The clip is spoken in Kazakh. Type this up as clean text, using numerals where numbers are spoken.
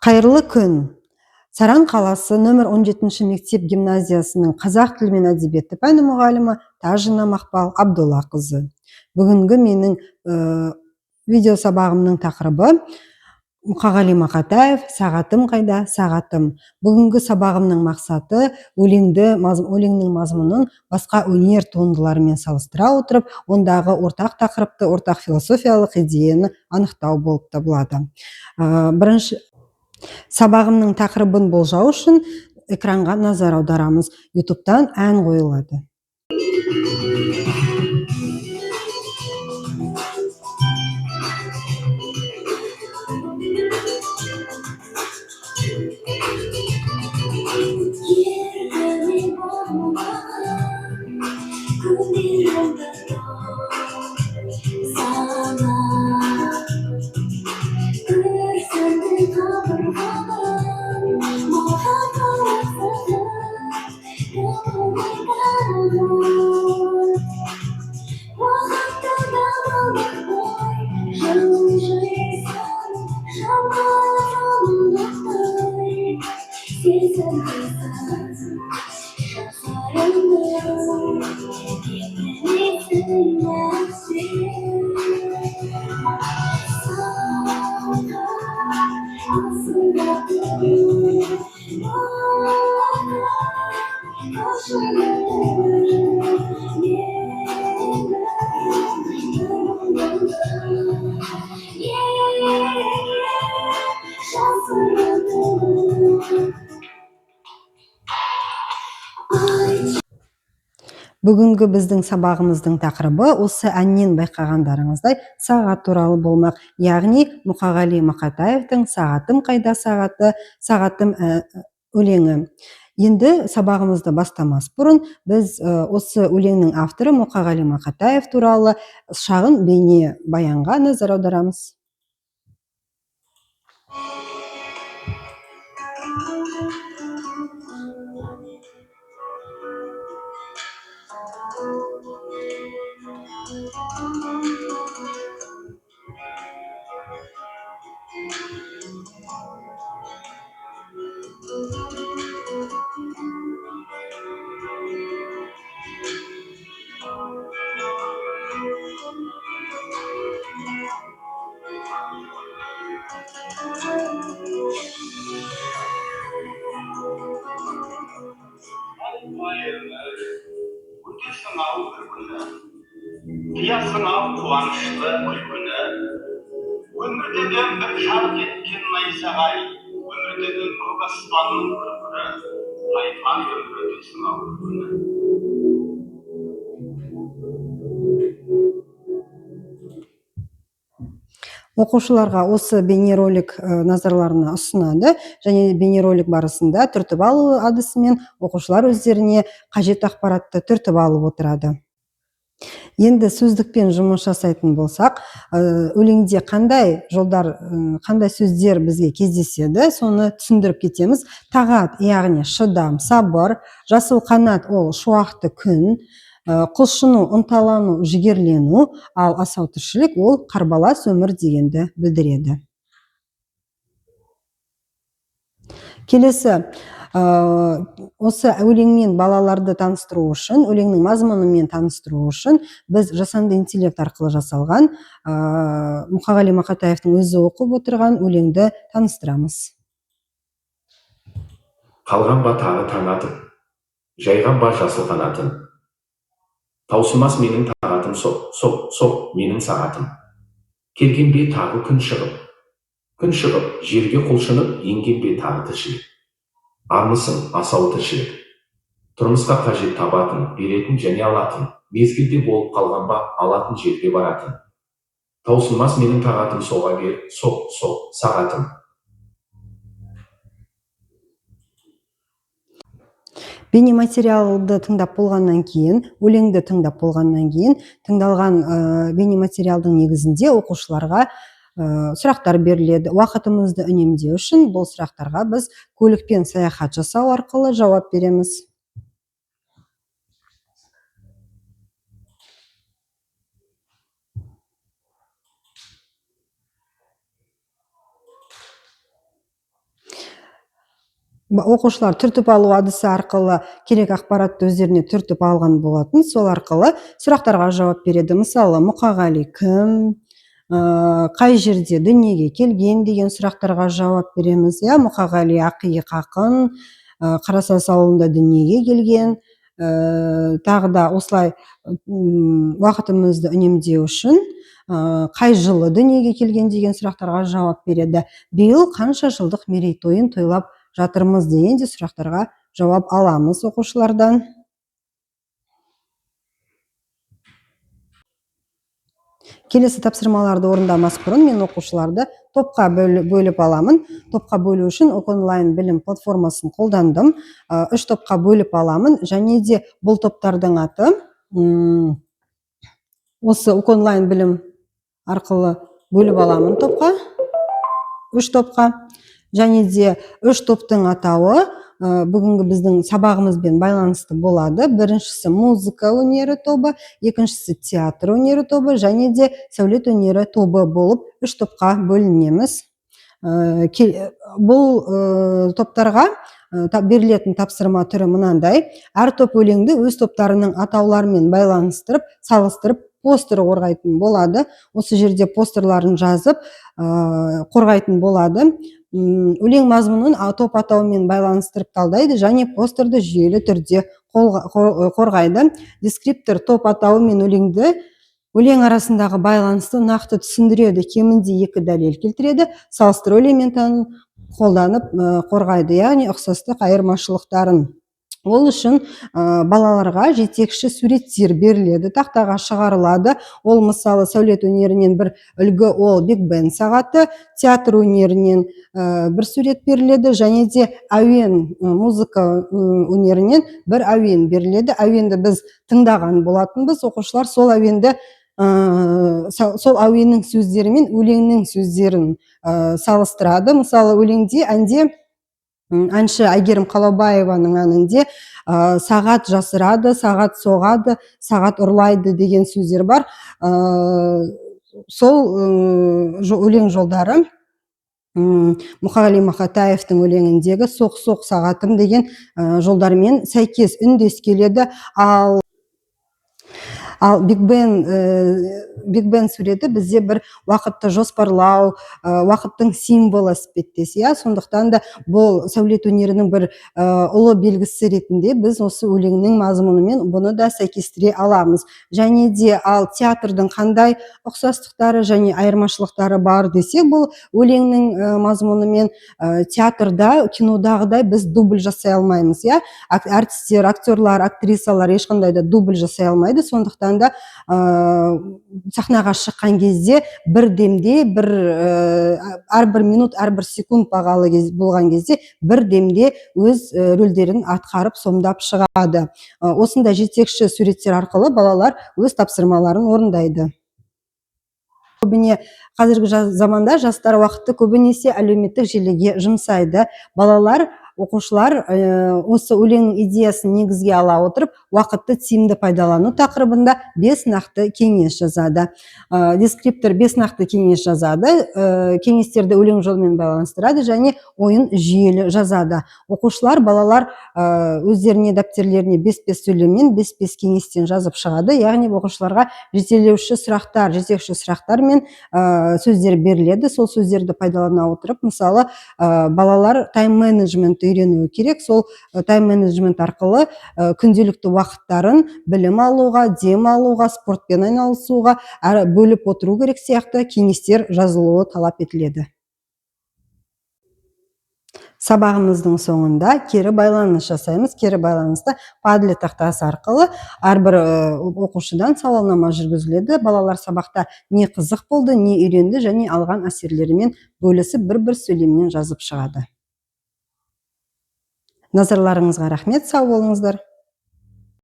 Қайырлы күн. Саран қаласы нөмір 17 мектеп гимназиясының қазақ тілі мен әдебиеті пәні мұғалімі Тажина Мақпал Абдуллақызы. Бүгінгі менің видео сабағымның тақырыбы Мұқағали Мақатаев «Сағатым қайда, сағатым». Бүгінгі сабағымның мақсаты өлеңнің мазмұнын басқа өнер туындыларымен салыстыра отырып, ондағы ортақ тақырыпты, ортақ философиялық идеяны анықтау болып табылады. Бірінші сабағымның тақырыбын болжау үшін экранға назар аударамыз. YouTube'тан ән қойылады. Бүгінгі біздің сабағымыздың тақырыбы осы әннен байқағандарыңыздай сағат туралы болмақ. Яғни Мұқағали Мақатаевтың «Сағатым қайда, сағатым» өлеңі. Енді сабағымызды бастамас бұрын біз осы өлеңнің авторы Мұқағали Мақатаев туралы шағын бейне баянға назар аударамыз. Қиясың-ау қуанышты күлкіні, өмір деген бір жарық еткен найзағай, өмір деген көк аспанның күркірі, қайтқан өмір өтесің-ау күлкіні. Оқушыларға осы бейнеролик назарларына ұсынады, және бейнеролик барысында түртіп алу әдісімен оқушылар өздеріне қажет ақпаратты түртіп алып отырады. Енді сөздікпен жұмыс жасайтын болсақ, өлеңде қандай сөздер бізге кездеседі, соны түсіндіріп кетеміз. Тағат, яғни шыдам, сабыр, жасыл қанат, ол шуақты күн, құлшыну, ынталану, жігерлену, ал асау тіршілік ол қарбалас өмір дегенді білдіреді. Келесі, осы өлеңмен балаларды таныстыру үшін, өлеңнің мазмұнымен таныстыру үшін біз жасанды интеллект арқылы жасалған Мұқағали Мақатаевтың өзі оқып отырған өлеңді таныстырамыз. Қалған ба тағы таң атып, жайған ба жасыл қанатын, таусылмас менің тағатым, соқ менің сағатым. Келген бе тағы күн шығып, жерге құлшынып, енген бе тағы тіршілік. Армысың асау тіршілік, тұрмысқа қажет табатын, беретін және алатын, мезгілде болып қалған ба алатын жерге баратын. Таусылмас менің тағатым, соға бер, соқ сағатым. Бейнематериалды тыңдап болғаннан кейін, өлеңді тыңдап болғаннан кейін, тыңдалған бейнематериалдың негізінде оқушыларға сұрақтар беріледі. Уақытымызды үнемдеу үшін бұл сұрақтарға біз көлікпен саяхат жасау арқылы жауап береміз. оқушылар түртіп алу әдісі арқылы керек ақпаратты өздеріне түртіп алған болатын. Сол арқылы сұрақтарға жауап береді. Мысалы, Мұқағали кім, қай жерде дүниеге келген деген сұрақтарға жауап береміз. Мұқағали ақиық ақын, Қарасас ауылында дүниеге келген. Тағы да осылай уақытымызды үнемдеу үшін қай жылы дүниеге келген деген сұрақтарға жауап береді. Биыл қанша жылдық мерейтойын тойлап жатырмыз деген де сұрақтарға жауап аламыз оқушылардан. Келесі тапсырмаларды орындамас бұрын мен оқушыларды топқа бөліп аламын. Топқа бөлу үшін онлайн білім платформасын қолдандым. 3 топқа бөліп аламын, және де бұл топтардың аты осы онлайн білім арқылы бөліп аламын топқа, 3 топқа. Және де 3 топтың атауы бүгінгі біздің сабағымызбен байланысты болады. Біріншісі музыка өнері тобы, екіншісі театр өнері тобы, және де сәулет өнері тобы болып 3 топқа бөлінеміз. Бұл топтарға берілетін тапсырма түрі мынандай: әр топ өлеңді өз топтарының атауларымен байланыстырып, салыстырып, постер қорғайтын болады. Осы жерде постерларын жазып қорғайтын болады. Өлең мазмұнын топ атауымен байланыстырып талдайды, және постерді жүйелі түрде қорғайды. Дескриптор топ атауы мен өлең арасындағы байланысты нақты түсіндіреді, кемінде 2 дәлел келтіреді, салыстыру элементін қолданып қорғайды, яғни ұқсастық айырмашылықтарын. Ол үшін балаларға жетекші суреттер беріледі, тақтаға шығарылады. Ол мысалы сәулет өнерінен бір үлгі, ол Биг Бен сағаты, театр өнерінен бір сурет беріледі, және де әуен, музыка өнерінен бір әуен беріледі. Әуенді біз тыңдаған болатынбыз, оқушылар сол әуенді сол әуеннің сөздері мен өлеңнің сөздерін салыстырады. Мысалы, өлеңде, әнде әнші Әйгерім Қалаубаеваның әнінде сағат жасырады, сағат соғады, сағат ұрлайды деген сөздер бар. Сол өлең жолдары Мұқағали Мақатаевтың өлеңіндегі соқ-соқ сағатым деген жолдармен сәйкес үндес келеді. Ал Биг Бен суреті бізде бір уақытты жоспарлау, уақыттың символы іспеттес. Сондықтан да бұл сәулет өнерінің бір ұлы белгісі ретінде біз осы өлеңнің мазмұнымен бұны да сәйкестіре аламыз. Және де ал театрдың қандай ұқсастықтары және айырмашылықтары бар десек, бұл өлеңнің мазмұнымен театрда, кинодағыдай біз дубль жасай алмаймыз. Артистер, актерлар, актрисалар ешқандай да дубль жасай алмайды. Сондықтан да сахнаға шыққан кезде бір демде, әрбір минут, әрбір секунд бағалы болған кезде бір демде өз рөлдерін атқарып, сомдап шығады. Осында жетекші суреттер арқылы балалар өз тапсырмаларын орындайды. Көбіне қазіргі заманда жастар уақытты көбінесе әлеуметтік желіге жұмсайды. Балалар, оқушылар осы өлең идеясын негізге ала отырып, уақытты тиімді пайдалану тақырыбында 5 нақты кеңес жазады. Дескриптор 5 нақты кеңес жазады, кеңестерді өлең жолымен байланыстырады және ойын жүйелі жазады. Оқушылар, балалар өздеріне дәптерлеріне 5-5 сөйлеммен 5-5 кеңестен жазып шығады. Яғни оқушыларға жетекші сұрақтар мен сөздер беріледі. Сол сөздерді пайдалана отырып, мысалы, балалар тайм-менеджментті үйренуі керек. Сол тайм-менеджмент арқылы күнделікті уақыттарын білім алуға, дем алуға, спортпен айналысуға бөліп отыру керек сияқты кеңестер жазылуы талап етіледі. Сабағымыздың соңында кері байланыс жасаймыз. Кері байланысты Padlet тақтасы арқылы әрбір оқушыдан сауалнама жүргізіледі. Балалар сабақта не қызық болды, не үйренді, және алған әсерлерімен бөлісіп бір-бір сөйлеммен жазып шығады. Назарларыңызға рахмет, сау болыңыздар.